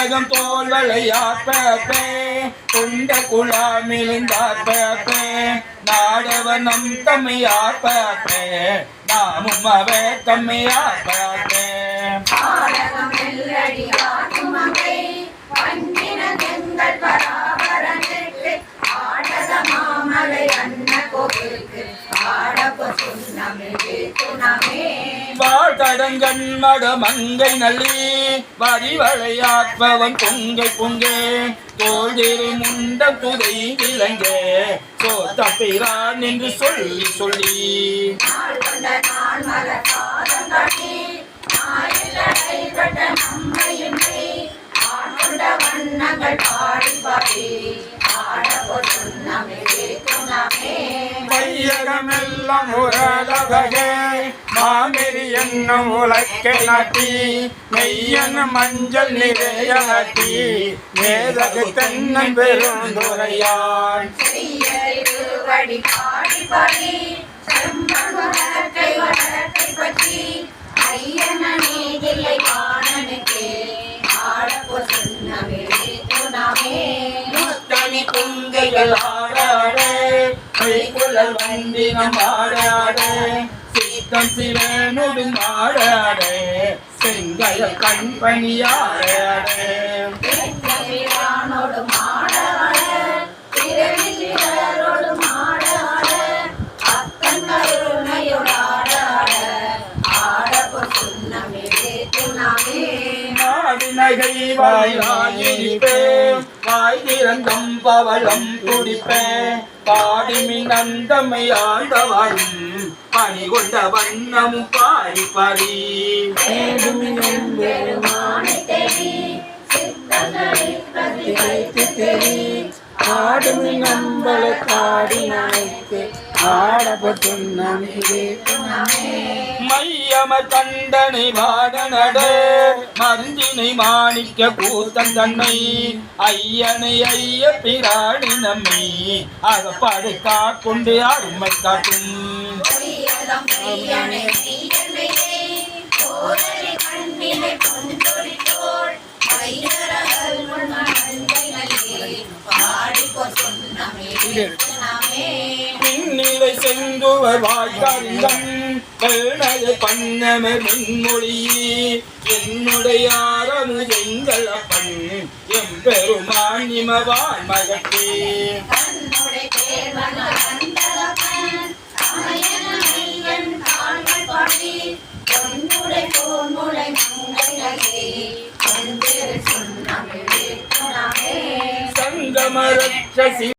உலகம் தோல்வளையாப்பே கொண்ட குழாமிழிந்தாப்பே நாடவன் நம் தம்மையாப்பே நாமும் அவே தம்மையாப்பே வாழ்கடங்கண் மடமங்கை நல்லி வரிவளையாற்பவன் பொங்கை பொங்கே தோல்திரு முண்ட துதை விளங்கே தப்பிரான் என்று சொல்லி சொல்லி மையகமெல்லாம் உரலவகே மாமெறி என்னும் உலக்கை நாட்டி மெய்யன மஞ்சள் நிறையாட்டி மேதகு தென்னன் பெருந்துரையான் குங்கைகள் ஆடாடே கைக்குழல் வந்தினம் ஆடாடே சீத்தம் சிவனுடும் ஆடாடே செங்கையல் கண்பணியாடாடே நகை வாயிப்பேன் வாய் திறந்தம் பவளம் குடிப்பேன் பாடிமின் நந்தமை ஆண்டவரும் பணி கொண்ட வண்ணமும் பாடி பாடி ஆடுமின் நம்பள காடி நாய்க்கு ஆடப்பட்டும் மையம கண்டனை வாடனடே மருந்தினை மாணிக்க கூத்தன் தன்னை ஐயனை ஐய பிராணி நம்மை அகப்பாடு காக்கொண்டு அருமை காட்டும் பின்னிலை செந்துவர் வாய்கந்தன் கருணையை பண்ணமர் மின்மொழி என்னுடைய ஆரமு எங்கள் அப்பன் எம்பெருமான் இமவான் மகத்தே சங்கமரட்சி